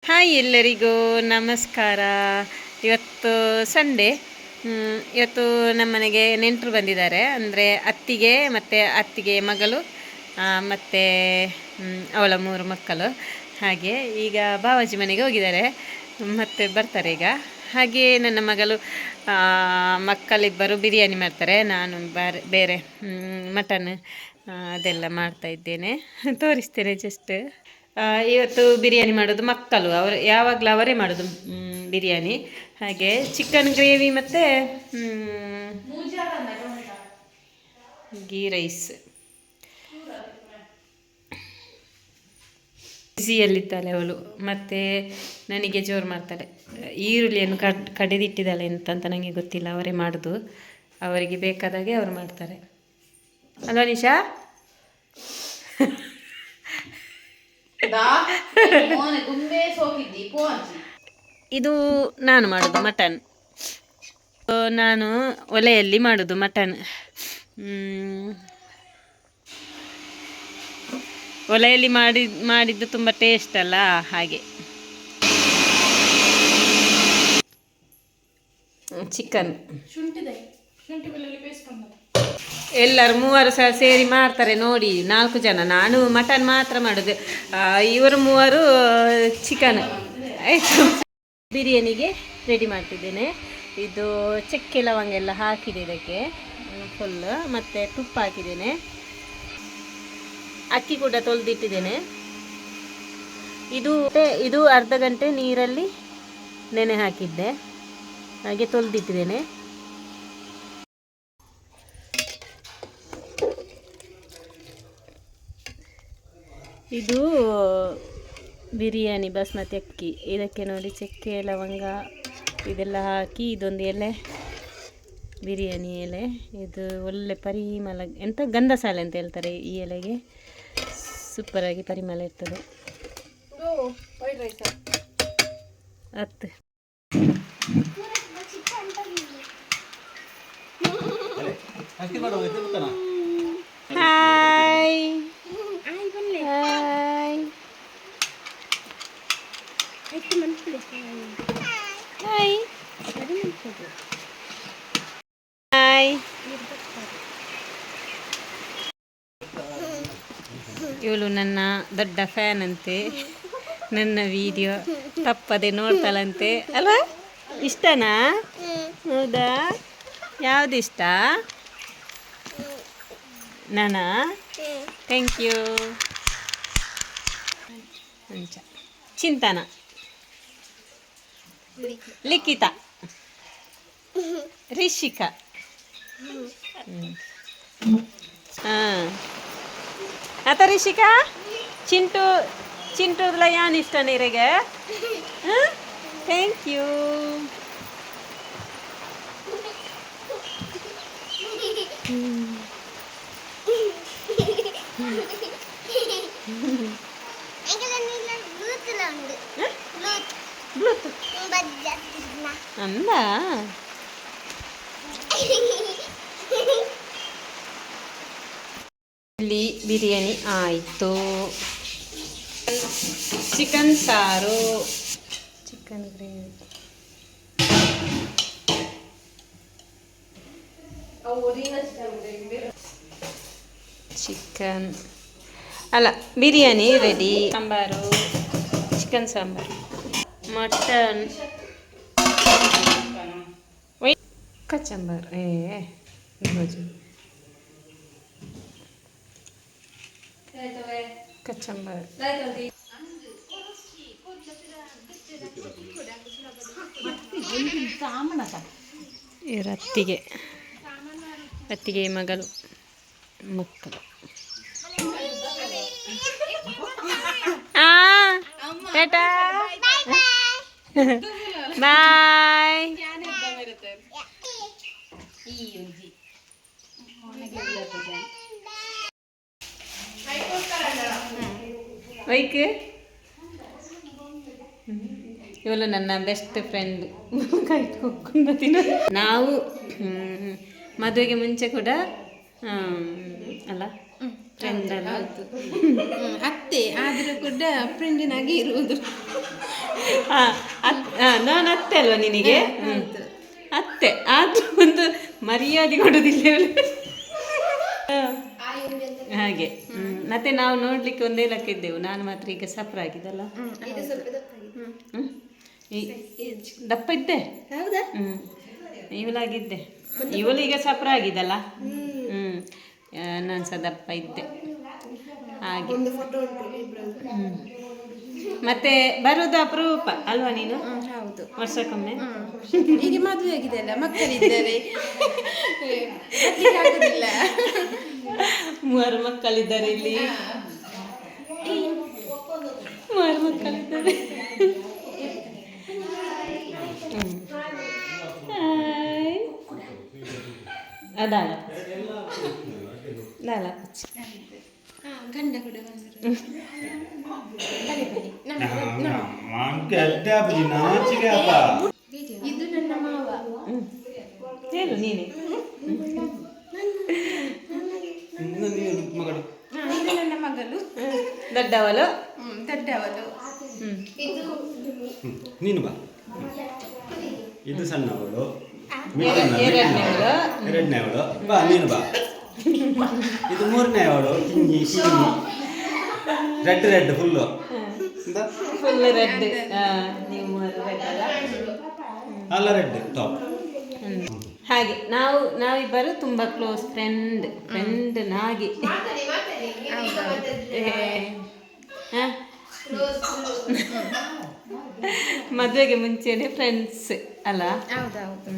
Hi ಎಲ್ಲರಿಗೂ ನಮಸ್ಕಾರ. ಇವತ್ತು ಸಂಡೇ. ಇವತ್ತು ನಮ್ಮ ಮನೆಗೆ ನೆಂಟರು ಬಂದಿದ್ದಾರೆ. ಅಂದರೆ ಅತ್ತಿಗೆ ಮತ್ತು ಅತ್ತಿಗೆ ಮಗಳು ಮತ್ತು ಅವಳ 3 ಮಕ್ಕಳು. ಹಾಗೆ ಈಗ ಬಾವಾಜಿ ಮನೆಗೆ ಹೋಗಿದ್ದಾರೆ, ಮತ್ತೆ ಬರ್ತಾರೆ ಈಗ. ಹಾಗೆ ನನ್ನ ಮಗಳು ಮಕ್ಕಳಿಬ್ಬರು ಬಿರಿಯಾನಿ ಮಾಡ್ತಾರೆ, ನಾನು ಬೇರೆ ಮಟನ್ ಅದೆಲ್ಲ ಮಾಡ್ತಾಯಿದ್ದೇನೆ. ತೋರಿಸ್ತೇನೆ ಜಸ್ಟ್. ಇವತ್ತು ಬಿರಿಯಾನಿ ಮಾಡೋದು ಮಕ್ಕಳು, ಅವರು ಯಾವಾಗಲೂ ಅವರೇ ಮಾಡೋದು ಬಿರಿಯಾನಿ. ಹಾಗೆ ಚಿಕನ್ ಗ್ರೇವಿ ಮತ್ತು ಗೀ ರೈಸ್. ಬಿಸಿಯಲ್ಲಿದ್ದಾಳೆ ಅವಳು, ಮತ್ತು ನನಗೆ ಜೋರು ಮಾಡ್ತಾಳೆ. ಈರುಳ್ಳಿಯನ್ನು ಕಡಿದಿಟ್ಟಿದ್ದಾಳೆ ಅಂತ ನನಗೆ ಗೊತ್ತಿಲ್ಲ, ಅವರೇ ಮಾಡೋದು. ಅವರಿಗೆ ಬೇಕಾದಾಗೆ ಅವರು ಮಾಡ್ತಾರೆ ಅಲ್ವಾ ನಿಶಾ? ಇದು ನಾನು ಮಾಡೋದು ಮಟನ್. ನಾನು ಒಲೆಯಲ್ಲಿ ಮಾಡೋದು ಮಟನ್. ಒಲೆಯಲ್ಲಿ ಮಾಡಿದ್ದು ತುಂಬ ಟೇಸ್ಟ್ ಅಲ್ಲ, ಹಾಗೆ. ಚಿಕನ್ ಎಲ್ಲರೂ 3 ಸಹ ಸೇರಿ ಮಾಡ್ತಾರೆ ನೋಡಿ, 4 ಜನ. ನಾನು ಮಟನ್ ಮಾತ್ರ ಮಾಡೋದು, ಇವರು 3 ಚಿಕನ್. ಆಯಿತು, ಬಿರಿಯಾನಿಗೆ ರೆಡಿ ಮಾಡ್ತಿದ್ದೇನೆ. ಇದು ಚಕ್ಕೆ ಲವಂಗ ಎಲ್ಲ ಹಾಕಿದೆ ಇದಕ್ಕೆ ಫುಲ್, ಮತ್ತು ತುಪ್ಪ ಹಾಕಿದ್ದೇನೆ. ಅಕ್ಕಿ ಕೂಡ ತೊಳೆದಿಟ್ಟಿದ್ದೇನೆ. ಇದು ಅರ್ಧ ಗಂಟೆ ನೀರಲ್ಲಿ ನೆನೆ ಹಾಕಿದ್ದೆ, ಹಾಗೆ ತೊಳೆದಿಟ್ಟಿದ್ದೇನೆ. ಇದು ಬಿರಿಯಾನಿ ಬಾಸ್ಮತಿ ಅಕ್ಕಿ. ಇದಕ್ಕೆ ನೋಡಿ ಚಕ್ಕೆ ಲವಂಗ ಇದೆಲ್ಲ ಹಾಕಿ, ಇದೊಂದು ಎಲೆ ಬಿರಿಯಾನಿ ಎಲೆ. ಇದು ಒಳ್ಳೆ ಪರಿಮಳ, ಎಂತ ಗಂಧಸಾಲೆ ಅಂತ ಹೇಳ್ತಾರೆ ಈ ಎಲೆಗೆ. ಸೂಪರಾಗಿ ಪರಿಮಳ ಇರ್ತದೆ. ಹತ್ತು ಹಾಯ್ ಹಾಯ್ ಹಾಯ್. ಇವಳು ನನ್ನ ದೊಡ್ಡ ಫ್ಯಾನ್ ಅಂತೆ, ನನ್ನ ವಿಡಿಯೋ ತಪ್ಪದೆ ನೋಡ್ತಾಳಂತೆ ಅಲ್ವಾ? ಇಷ್ಟನಾ? ಹೌದಾ? ಯಾವುದು ಇಷ್ಟ? ನಾನಾ? Thank you. ಚಿಂತನ, ಲಿಖಿತ, ರಿಷಿಕಾ. आता ರಿಷಿಕಾ ಚಿಂಟುದ್ಲ ಯಾನ್ ಇಷ್ಟ ನೀರಿಗೆ? Thank you. ಅಂದ ಇಲ್ಲಿ ಬಿರಿಯಾನಿ ಆಯಿತು. ಚಿಕನ್ ಸಾರು, ಚಿಕನ್ ಗ್ರೇವಿ, ಚಿಕನ್ ಅಲ್ಲ biryani ready. Sambar, chicken sambar, mutton, kachumber, kachumber. ಇವರ ಅತ್ತಿಗೆ ಮಗಳು ಮಕ್ಕಳು. ಟಾಟಾ ಬಾಯ್. ವೈಕ್ ಇವಳು ನನ್ನ ಬೆಸ್ಟ್ ಫ್ರೆಂಡ್. ನಾವು ಮದುವೆಗೆ ಮುಂಚೆ ಕೂಡ ಅಲ್ಲ ಫ್ರೆಂಡ್ ಅಲ್ಲ, ಅತ್ತೆ ಆದರೂ ಕೂಡ ಫ್ರೆಂಡಿನಾಗಿ ಇರುವುದು. ನಾನು ಅತ್ತೆ ಅಲ್ವಾ ನಿನಗೆ? ಅತ್ತೆ ಆದ್ರೂ ಒಂದು ಮರ್ಯಾದೆ ಕೊಡೋದಿಲ್ಲ ಇವಳು. ಹಾಗೆ ಮತ್ತೆ ನಾವು ನೋಡ್ಲಿಕ್ಕೆ ಒಂದೇ ಲೆಕ್ಕ ಇದ್ದೆವು. ನಾನು ಮಾತ್ರ ಈಗ ಸಫರ್ ಆಗಿದ್ದಲ್ಲ, ದಪ್ಪ ಇದ್ದೆ. ಇವಳಾಗಿದ್ದೆ, ಇವಳು ಈಗ ಸಫರ್ ಆಗಿದ್ದಲ್ಲ. ನಾನು ಸಹ ದಪ್ಪ ಇದ್ದೆ ಹಾಗೆ. ಮತ್ತೆ ಬರೋದು ಅಪರೂಪ ಅಲ್ವಾ ನೀನು? ಹೌದು, ವರ್ಷಕ್ಕೊಮ್ಮೆ. ಈಗ ಮದುವೆ ಆಗಿದೆ ಅಲ್ಲ, ಮಕ್ಕಳಿದ್ದಾರೆ, ಆಗುದಿಲ್ಲ. 3 ಮಕ್ಕಳಿದ್ದಾರೆ ಇಲ್ಲಿ, 3 ಮಕ್ಕಳಿದ್ದಾರೆ. ಅದಾಲ ಲಾಲ ಗಂಡ ಕೂಡ ಬಂದರು. ಇದು ನನ್ನ ಮಾವ. ಹೇಳು ನೀನೆ. ಇದು ನನ್ನ ಮಗಳು, ದೊಡ್ಡವಳು. ದೊಡ್ಡವಳು. ನೀನು ಬಾ. ಇದು ಸಣ್ಣವಳು, ಎರಡನೇವಳು ಬಾ. ನೀನು ಬಾ. ಇದು 3ನೇವಳು, ಕಿಂಗಿ ಕಿಂಗಿ, ರೆಡ್ ಫುಲ್ಲು ಫುಲ್ ರೆಡ್. ನೀವು ರೆಡ್ ಅಲ್ಲ, ರೆಡ್ ಟಾಪ್. ಹಾಗೆ ನಾವಿಬ್ಬರು ತುಂಬ ಕ್ಲೋಸ್ ಫ್ರೆಂಡ್ ನಾಗಿ. ಮದುವೆಗೆ ಮುಂಚೆನೆ ಫ್ರೆಂಡ್ಸ್ ಅಲ್ಲ? ಹೌದೌದು.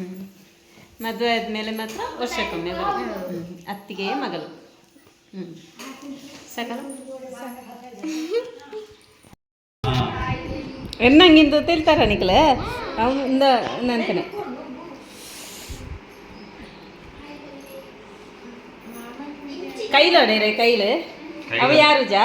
ಮದುವೆ ಆದ್ಮೇಲೆ ಮಾತ್ರ ವರ್ಷಕ್ಕೊಮ್ಮೆ ಬರೋದು. ಅತ್ತಿಗೆ ಮಗಳು. ಸಕಲ ಎನ್ನಂಗಿಂದು ತಿಳ್ತಾರ ನಿಕ್ಲೆ ಅವಂದ ನಂತನೆ. ಕೈಲೋಡೆ ಕೈಲು ಅವ ಯಾರು ಜಾ?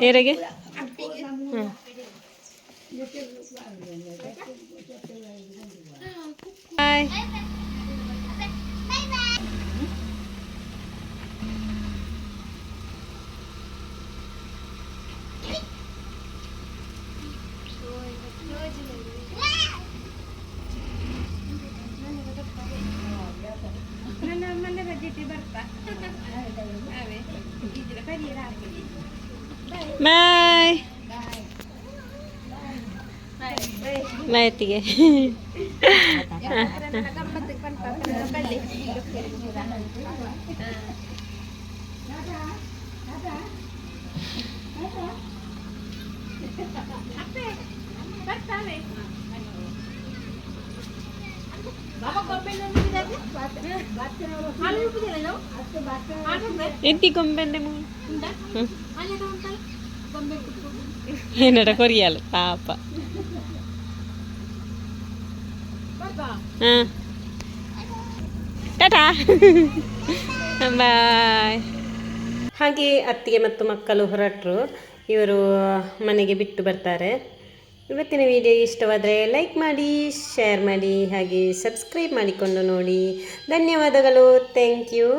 ಏರೆಗೆ ಹಾಯ್. ಬಾಯ್ ಮಾಯತಿಗೆ. ಎತ್ತಿ ಕೊಂಬೆಂದೆ ಏನಡ ಕೊರಿಯಲ್ಲ ಪಾಪ. ಹಾಂ ಟಾಟಾ ಬಾಯ್. ಹಾಗೆ ಅತ್ತಿಗೆ ಮತ್ತು ಮಕ್ಕಳು ಹೊರಟರು. ಇವರು ಮನೆಗೆ ಬಿಟ್ಟು ಬರ್ತಾರೆ. ಇವತ್ತಿನ ವಿಡಿಯೋ ಇಷ್ಟವಾದರೆ ಲೈಕ್ ಮಾಡಿ, ಶೇರ್ ಮಾಡಿ, ಹಾಗೆ ಸಬ್ಸ್ಕ್ರೈಬ್ ಮಾಡಿಕೊಂಡು ನೋಡಿ. ಧನ್ಯವಾದಗಳು. Thank you.